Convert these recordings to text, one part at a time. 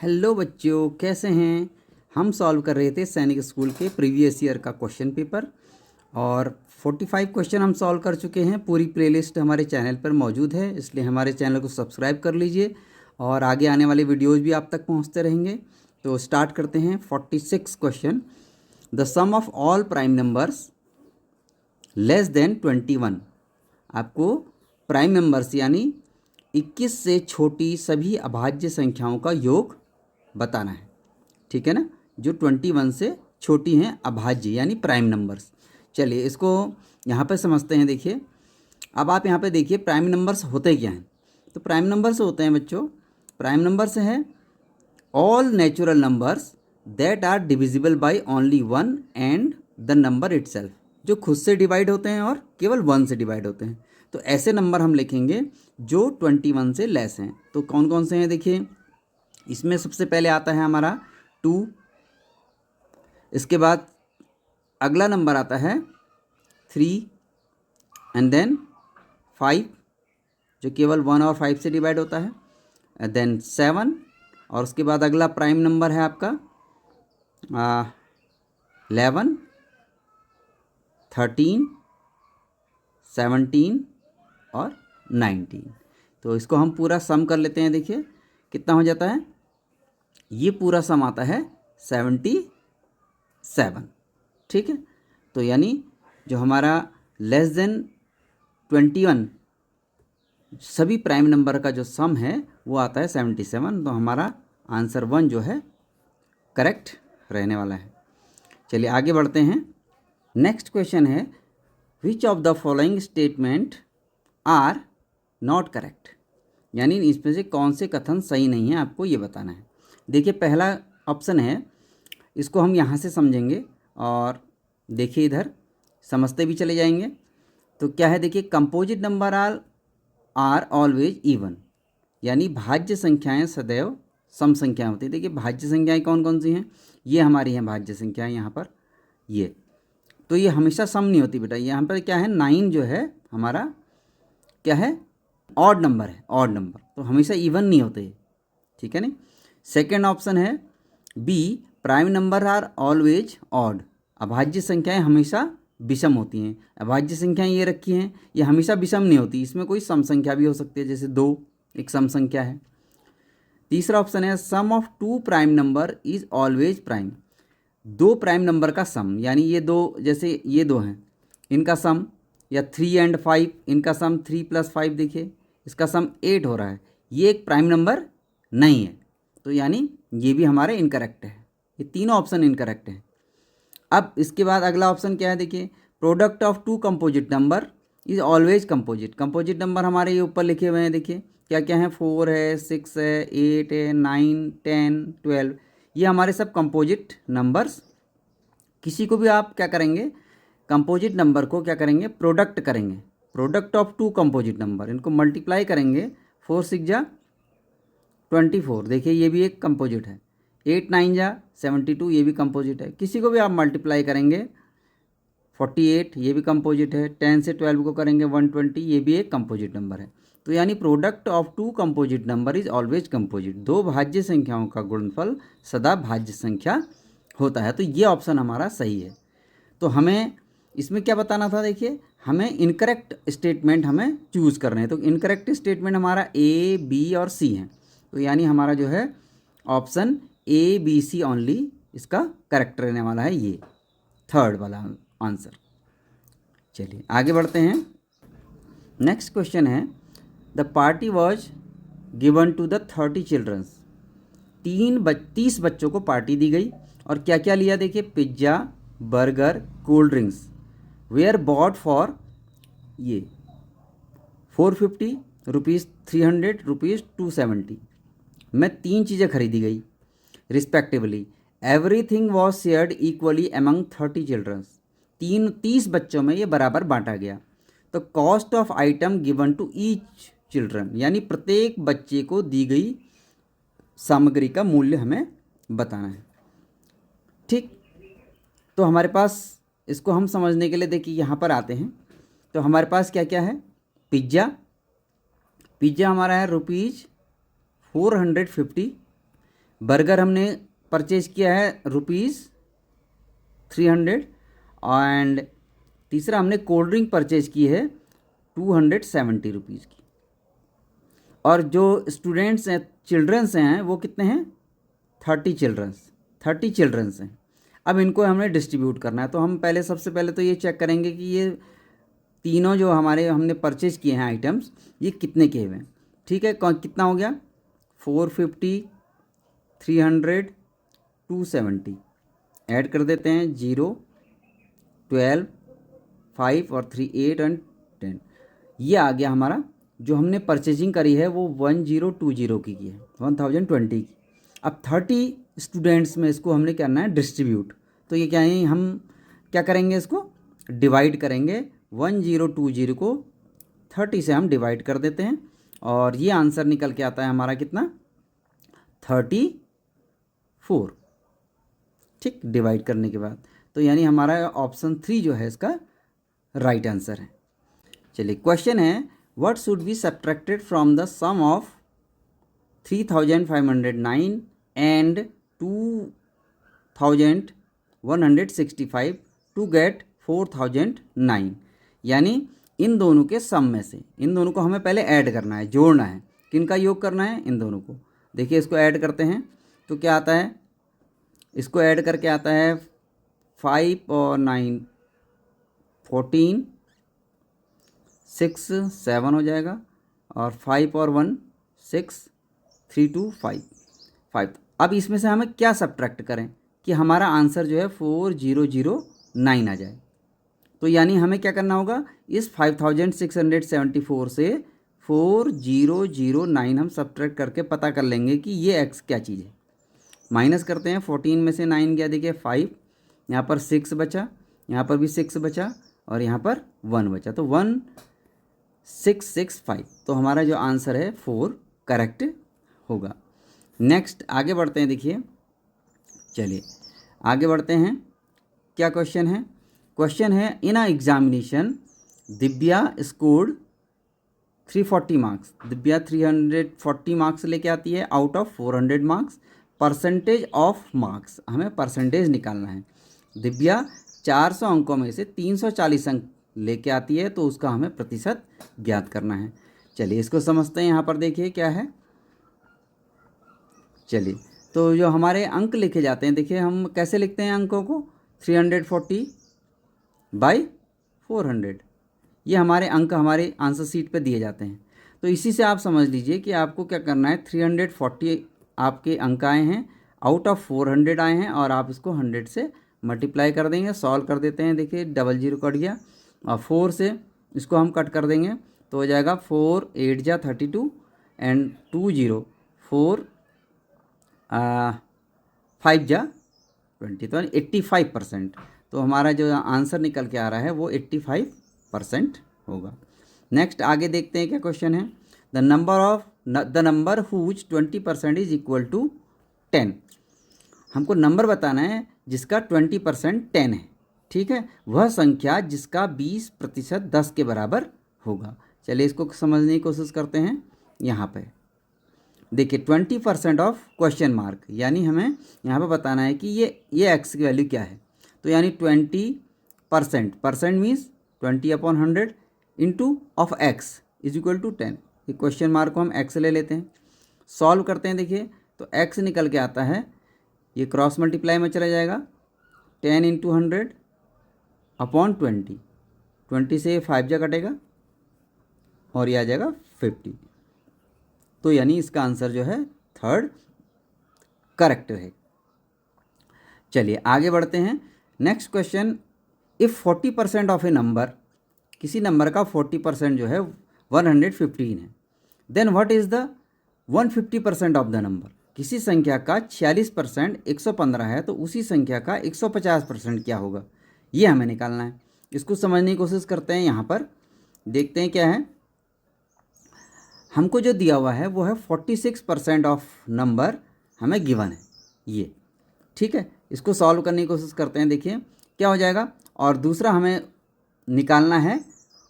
Hello बच्चों, कैसे हैं। हम सॉल्व कर रहे थे सैनिक स्कूल के प्रीवियस ईयर का क्वेश्चन पेपर और 45 क्वेश्चन हम सॉल्व कर चुके हैं। पूरी प्लेलिस्ट हमारे चैनल पर मौजूद है, इसलिए हमारे चैनल को सब्सक्राइब कर लीजिए और आगे आने वाले वीडियोस भी आप तक पहुंचते रहेंगे। तो स्टार्ट करते हैं 46 question. The sum of all prime numbers less than 21। आपको प्राइम नंबर्स यानी 21 से छोटी सभी अभाज्य संख्याओं का योग बताना है। ठीक है ना, जो 21 से छोटी हैं अभाज्य यानी प्राइम नंबर्स। चलिए इसको यहाँ पर समझते हैं। देखिए, अब आप यहाँ पे देखिए प्राइम नंबर्स होते क्या हैं। तो प्राइम नंबर्स होते हैं बच्चों, प्राइम नंबर्स हैं all natural numbers that are divisible by only one and the number itself, जो खुद से डिवाइड होते हैं और केवल वन से डिवाइड होते हैं। तो ऐसे नंबर हम लिखेंगे जो 21 से लेस हैं। तो कौन कौन से हैं देखिए, इसमें सबसे पहले आता है हमारा 2, इसके बाद अगला नंबर आता है 3 एंड देन 5 जो केवल 1 और 5 से डिवाइड होता है, देन 7 और उसके बाद अगला प्राइम नंबर है आपका 11, 13, 17 और 19। तो इसको हम पूरा सम कर लेते हैं। देखिए कितना हो जाता है, ये पूरा सम आता है 77। ठीक है, तो यानी जो हमारा लेस देन 21 सभी प्राइम नंबर का जो सम है वो आता है 77। तो हमारा आंसर 1 जो है करेक्ट रहने वाला है। चलिए आगे बढ़ते हैं। नेक्स्ट क्वेश्चन है which of the following statement are not correct, यानी इसमें से कौन से कथन सही नहीं है, आपको ये बताना है। देखिए पहला ऑप्शन है, इसको हम यहाँ से समझेंगे और देखिए इधर समझते भी चले जाएंगे। तो क्या है देखिए, composite number are always even, यानी भाज्य संख्याएं सदैव सम संख्याएं होती है। देखिए भाज्य संख्याएं कौन कौन सी हैं, ये हमारी हैं भाज्य संख्याएं यहाँ पर, ये तो ये हमेशा सम नहीं होती बेटा। यहाँ पर क्या है 9 जो है हमारा क्या है, ऑड नंबर है, ऑड नंबर, तो हमेशा इवन नहीं होते। ठीक है नहीं। सेकेंड ऑप्शन है B, prime number are always odd, अभाज्य संख्याएं हमेशा विषम होती हैं। अभाज्य संख्याएं ये रखी हैं, ये हमेशा विषम नहीं होती, इसमें कोई सम संख्या भी हो सकती है, जैसे 2 एक सम संख्या है। तीसरा ऑप्शन है sum of 2 prime number is always prime, 2 prime number का सम, यानी ये 2 जैसे ये 2 हैं इनका सम, या 3 एंड 5 इनका सम 3 + 5 देखिए इसका सम 8 हो रहा है, ये एक प्राइम नंबर नहीं है। तो यानी ये भी हमारे इनकरेक्ट है, ये तीनों ऑप्शन इनकरेक्ट है। अब इसके बाद अगला ऑप्शन क्या है देखिए, product of 2 composite number is always composite, composite number हमारे ये ऊपर लिखे हुए हैं, देखिए क्या क्या है, 4 है, 6 है, 8 है, 9, 10, 12, ये हमारे सब कंपोजिट नंबर्स। किसी को भी आप क्या करेंगे, कंपोजिट नंबर को क्या करेंगे, प्रोडक्ट करेंगे, प्रोडक्ट ऑफ 2 कंपोजिट नंबर, इनको मल्टीप्लाई करेंगे, 4 6 जा 24, देखिए ये भी एक कंपोजिट है, 8 9 जा 72, ये भी कंपोजिट है। किसी को भी आप मल्टीप्लाई करेंगे 48, ये भी कंपोजिट है। 10 से 12 को करेंगे 120, ये भी एक कंपोजिट नंबर है। तो यानी product of 2 composite number is always composite, 2 भाज्य संख्याओं का गुणनफल सदा भाज्य संख्या होता है। तो ये ऑप्शन हमारा सही है। तो हमें इसमें क्या बताना था, देखिए हमें इनकरेक्ट स्टेटमेंट हमें चूज़ करने हैं। तो इनकरेक्ट स्टेटमेंट हमारा ए, बी और सी है। तो यानी हमारा जो है option A, B, C only इसका करेक्ट रहने वाला है, ये थर्ड वाला आंसर। चलिए आगे बढ़ते हैं। नेक्स्ट क्वेश्चन है the party was given to the 30 childrens, 30 बच्चों को पार्टी दी गई और क्या क्या लिया देखिए, pizza, burger, cold drinks, were bought for ये 450 रुपीज़, 300 रुपीज़, 270 में 3 चीज़ें खरीदी गई respectively. Everything was shared equally among 30 childrens, 30 बच्चों में ये बराबर बांटा गया। तो cost of item given to each children, यानी प्रत्येक बच्चे को दी गई सामग्री का मूल्य हमें बताना है। ठीक, तो हमारे पास इसको हम समझने के लिए देखिए यहाँ पर आते हैं। तो हमारे पास क्या क्या है, पिज्ज़ा हमारा है ₹450, बर्गर हमने परचेज किया है ₹300 एंड तीसरा हमने कोल्ड ड्रिंक परचेज की है ₹270 की। और जो स्टूडेंट्स हैं, चिल्ड्रंस हैं, वो कितने हैं? 30 चिल्ड्रंस हैं। अब इनको हमने डिस्ट्रीब्यूट करना है, तो हम पहले सबसे पहले तो ये चेक करेंगे कि ये तीनों जो हमने परचेज किए हैं आइटम्स, ये कितने के हुए हैं। ठीक है, कितना हो गया? 450, 300, 270 ऐड कर देते हैं। 0, 12, 5 और 3 8 एंड 10। ये आ गया हमारा। जो हमने परचेजिंग करी है वो 1020 की है, 1020 की। अब 30 स्टूडेंट्स में इसको हमने करना है डिस्ट्रीब्यूट। तो ये क्या है, हम क्या करेंगे, इसको डिवाइड करेंगे। 1020 को 30 से हम डिवाइड कर देते हैं और ये आंसर निकल के आता है हमारा कितना? 34। ठीक, डिवाइड करने के बाद तो यानी हमारा ऑप्शन 3 जो है इसका राइट आंसर है। चलिए, क्वेश्चन है what should be subtracted from the sum of 3509 and 2165 to get 4009। यानी इन दोनों के सम में से इन दोनों को हमें पहले ऐड करना है, जोड़ना है। किनका योग करना है? इन दोनों को। देखिए, इसको ऐड करते हैं तो क्या आता है? इसको ऐड करके आता है 5 और 9 14, 6 7 हो जाएगा, और 5 और 1 6, 3 2 5। अब इसमें से हमें क्या सब्ट्रैक्ट करें कि हमारा आंसर जो है 4009 आ जाए। तो यानी हमें क्या करना होगा, इस 5674 से 4009 हम सब्ट्रैक्ट करके पता कर लेंगे कि ये एक्स क्या चीज़ है। माइनस करते हैं, 14 में से 9 गया, देखिए 5, यहाँ पर 6 बचा, यहाँ पर भी 6 बचा और यहाँ पर 1 बचा, तो 1665। तो हमारा जो आंसर है 4 करेक्ट होगा। नेक्स्ट आगे बढ़ते हैं। देखिए, चलिए आगे बढ़ते हैं। क्या क्वेश्चन है? क्वेश्चन है in a examination Divya scored 340 marks. Divya 340 marks लेके आती है out of 400 marks. Percentage of marks, हमें परसेंटेज निकालना है। दिव्या 400 अंकों में से 340 अंक लेके आती है, तो उसका हमें प्रतिशत ज्ञात करना है। चलिए इसको समझते हैं। यहाँ पर देखिए क्या है। चलिए, तो जो हमारे अंक लिखे जाते हैं, देखिए हम कैसे लिखते हैं अंकों को? 340/400। ये हमारे अंक हमारे आंसर शीट पे दिए जाते हैं। तो इसी से आप समझ लीजिए कि आपको क्या करना है। 340 आपके अंक आए हैं, आउट ऑफ 400 आए हैं, और आप इसको 100 से मल्टीप्लाई कर देंगे। सॉल्व कर देते हैं। देखिए 00 कट गया और 4 से इसको हम कट कर देंगे तो हो जाएगा 4 8 जा 32 एंड 20 4 5 जा 20, तो 85%। तो हमारा जो आंसर निकल के आ रहा है वो 85% होगा। नेक्स्ट आगे देखते हैं क्या क्वेश्चन है। The number whose 20% is equal to 10। हमको नंबर बताना है जिसका 20% 10 है। ठीक है, वह संख्या जिसका 20% 10 के बराबर होगा। चलिए इसको समझने की कोशिश करते हैं। यहाँ पे देखिए 20% ऑफ क्वेश्चन मार्क, यानी हमें यहाँ पे बताना है कि ये एक्स की वैल्यू क्या है। तो यानी 20%, percent means 20/100 into of x is equal to 10। ये क्वेश्चन मार्क को हम एक्स ले लेते हैं, सॉल्व करते हैं। देखिए तो एक्स निकल के आता है, ये क्रॉस मल्टीप्लाई में चला जाएगा, 10 × 100/20। 20 से 5 जा कटेगा और ये आ जाएगा 50। तो यानी इसका आंसर जो है 3rd करेक्ट है। चलिए आगे बढ़ते हैं। Next question, if 40% of a number, किसी नंबर का 40% जो है 115 है, then what is the 150% of the number. किसी संख्या का 46% 115 है, तो उसी संख्या का 150% क्या होगा, ये हमें निकालना है। इसको समझने की कोशिश करते हैं। यहाँ पर देखते हैं क्या है। हमको जो दिया हुआ है वो है 46% ऑफ नंबर हमें गिवन है ये। ठीक है, इसको सॉल्व करने की कोशिश करते हैं। देखिए क्या हो जाएगा, और दूसरा हमें निकालना है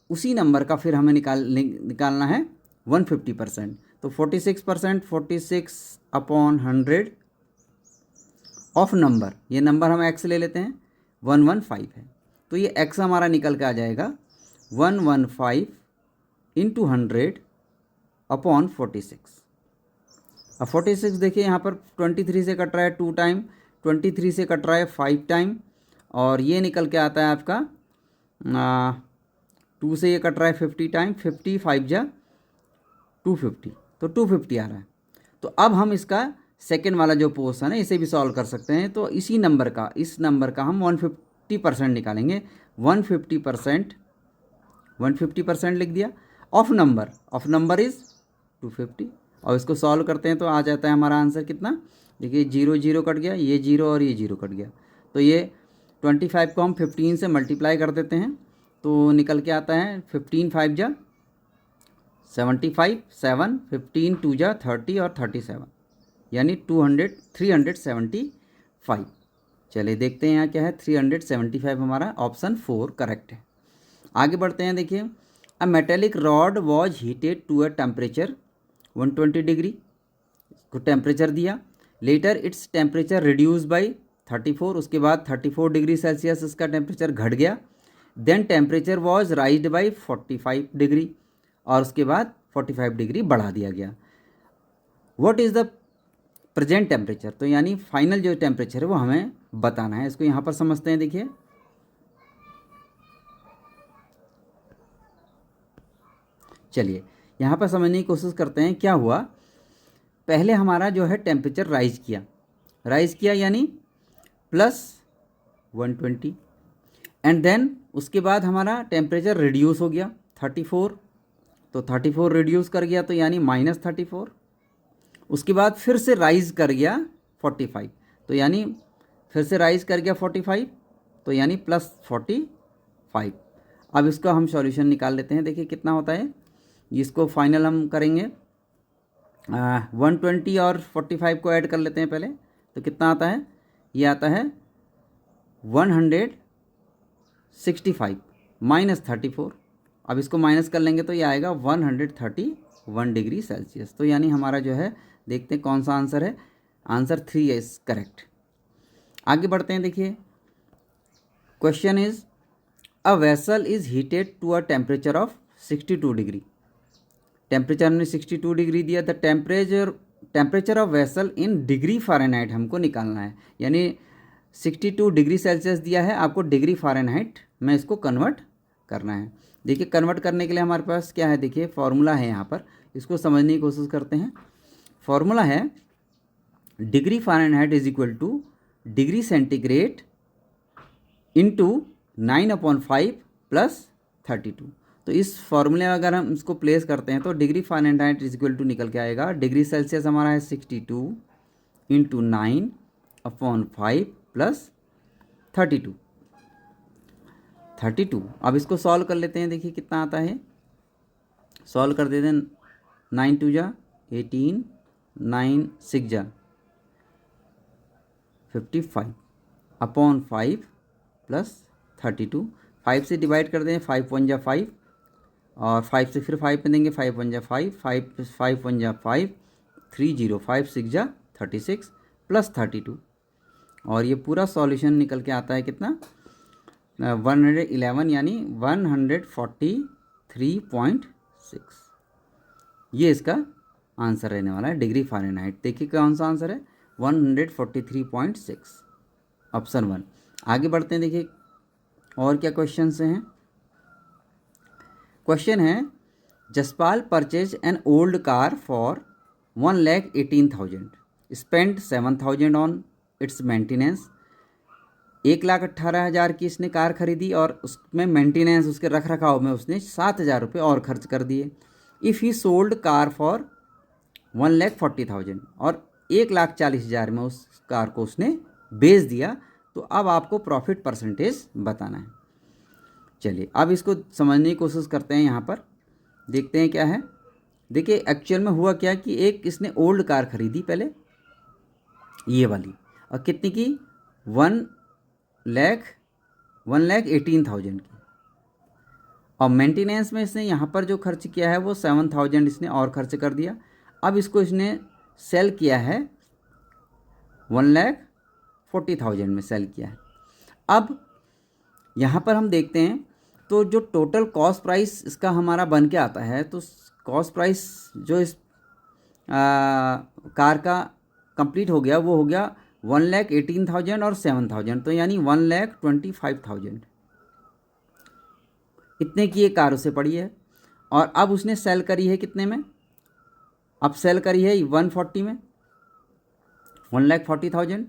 उसी नंबर का, फिर हमें निकालना है 150%। तो 46%, 46/100 ऑफ नंबर, ये नंबर हम एक्स ले लेते हैं, 115 है, तो ये एक्स हमारा निकल के आ जाएगा 115 इंटू 100 अपॉन 46। अब 46 देखिए यहाँ पर 23 से कट रहा है 2 टाइम, 23 से कट रहा है 5 टाइम, और ये निकल के आता है आपका 2 से ये कट रहा है 50 टाइम, 50 5 जा 250, तो 250 आ रहा है। तो अब हम इसका सेकेंड वाला जो पोर्शन है इसे भी सॉल्व कर सकते हैं। तो इसी नंबर का, इस नंबर का हम 150% निकालेंगे। 150% लिख दिया। ऑफ नंबर इज़ 250, और इसको सॉल्व करते हैं तो आ जाता है हमारा आंसर कितना, देखिए 0 0 कट गया, ये 0 और ये 0 कट गया, तो ये 25 को हम 15 से मल्टीप्लाई कर देते हैं तो निकल के आता है 15 5 जा 75, 7 15 2 जा 30 और 37, यानी 375। चलिए देखते हैं यहाँ क्या है, 375 हमारा ऑप्शन 4 करेक्ट है। आगे बढ़ते हैं, देखिए a metallic rod was heated to a temperature 120 degree को टेम्परेचर दिया, later its temperature reduce by 34, उसके बाद 34 डिग्री सेल्सियस इसका टेम्परेचर घट गया, then temperature was raised by 45 degree, और उसके बाद 45 डिग्री बढ़ा दिया गया। What is the present temperature, तो यानी फाइनल जो टेम्परेचर है वो हमें बताना है। इसको यहाँ पर समझते हैं, देखिए चलिए यहाँ पर समझने की कोशिश करते हैं क्या हुआ। पहले हमारा जो है टेम्परेचर राइज किया यानी +120, एंड देन उसके बाद हमारा टेम्परेचर रिड्यूस हो गया 34, तो 34 रिड्यूस कर गया तो यानी -34, उसके बाद फिर से राइज कर गया 45, तो यानी फिर से राइज कर गया 45, तो यानी +45। अब इसका हम सॉल्यूशन निकाल लेते हैं, देखिए कितना होता है, इसको फाइनल हम करेंगे 120 और 45 को ऐड कर लेते हैं पहले, तो कितना आता है, ये आता है 165 -34, अब इसको माइनस कर लेंगे तो ये आएगा 131 डिग्री सेल्सियस। तो यानी हमारा जो है, देखते हैं कौन सा आंसर है, आंसर 3 इज करेक्ट। आगे बढ़ते हैं, देखिए question is a vessel is heated to a temperature of 62 degree, temperature हमने 62 डिग्री दिया, the temperature of vessel in degree Fahrenheit हमको निकालना है, यानी 62 डिग्री सेल्सियस दिया है, आपको डिग्री फ़ारेनहाइट में इसको कन्वर्ट करना है। देखिए कन्वर्ट करने के लिए हमारे पास क्या है, देखिए फॉर्मूला है यहाँ पर, इसको समझने की कोशिश करते हैं। फॉर्मूला है degree Fahrenheit is equal two degree centigrade into 9/5 + 32। तो इस फॉर्मूले में अगर हम इसको प्लेस करते हैं तो degree Fahrenheit is equal to निकल के आएगा, डिग्री सेल्सियस हमारा है 62 इंटू 9/5 + 32। अब इसको सॉल्व कर लेते हैं, देखिए कितना आता है, सॉल्व कर देते हैं, 9 2 जा 18, 9 6 जा 55 अपॉन 5 + 32, 5 से डिवाइड कर दें, 5 1 जा 5, और 5 से फिर 5 पे देंगे, 5 1 जा 5, 5 1 जा 5, 3 0, 5 6 जा 36 + 32, और ये पूरा सॉल्यूशन निकल के आता है कितना, 111 यानी 143.6। ये इसका आंसर रहने वाला है डिग्री फ़ारेनहाइट। देखिए कौन सा आंसर है, 143.6, ऑप्शन 1। आगे बढ़ते हैं, देखिए और क्या क्वेश्चन हैं। क्वेश्चन है Jaspal purchase an old car for 1,18,000, spend 7,000 on it's maintenance. 1,18,000 की इसने कार खरीदी और उसमें मेंटेनेंस, उसके रख रखाव में उसने 7,000 रुपये और खर्च कर दिए। If he sold car for 1,40,000, और 1,40,000 में उस कार को उसने बेच दिया, तो अब आपको प्रॉफिट परसेंटेज बताना है। चलिए अब इसको समझने की कोशिश करते हैं, यहाँ पर देखते हैं क्या है। देखिए एक्चुअल में हुआ क्या कि एक इसने ओल्ड कार खरीदी पहले, ये वाली, और कितनी की, 1,18,000 की, और मेंटेनेंस में इसने यहाँ पर जो खर्च किया है वो 7,000 इसने और खर्च कर दिया। अब इसको इसने सेल किया है 40,000 में सेल किया है। अब यहाँ पर हम देखते हैं तो जो टोटल कॉस्ट प्राइस इसका हमारा बन के आता है, तो कॉस्ट प्राइस जो इस कार का कंप्लीट हो गया वो हो गया 1,18,000 और 7,000, तो यानी 1,25,000 इतने की ये कार उसे पड़ी है। और अब उसने सेल करी है कितने में, अब सेल करी है 140 में, 1,40,000।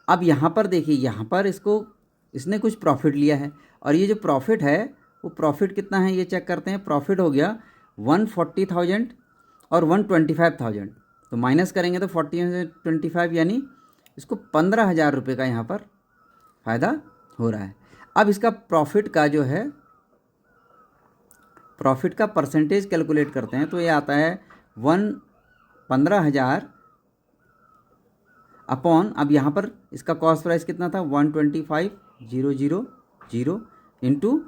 अब यहाँ पर देखिए, यहाँ पर इसने कुछ प्रॉफिट लिया है, और ये जो प्रॉफिट है वो प्रॉफिट कितना है ये चेक करते हैं। प्रॉफिट हो गया 140,000 और 125,000, तो माइनस करेंगे तो 40 से 25 यानी इसको 15,000 रुपये का यहाँ पर फ़ायदा हो रहा है। अब इसका प्रॉफिट का जो है, प्रॉफिट का परसेंटेज कैलकुलेट करते हैं, तो ये आता है 15,000 अपॉन, अब यहाँ पर इसका कॉस्ट प्राइस कितना था 125,000 इंटू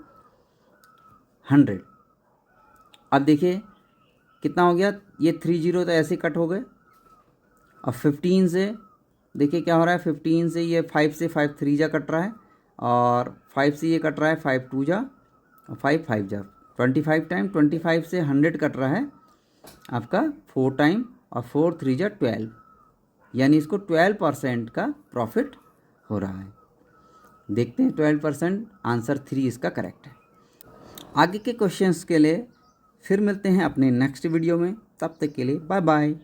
100। अब देखिए कितना हो गया, ये 30 तो ऐसे कट हो गए। अब 15 से देखिए क्या हो रहा है, 15 से ये 5 से 5 3 जा कट रहा है, और 5 से ये कट रहा है 5 2 जा और 5 5 जा, 25 टाइम 25 से 100 कट रहा है आपका 4 टाइम, और 4 3 जा 12, यानी इसको 12% का प्रॉफिट हो रहा है। देखते हैं 12%, आंसर 3 इसका करेक्ट है। आगे के क्वेश्चंस के लिए फिर मिलते हैं अपने नेक्स्ट वीडियो में, तब तक के लिए बाय बाय।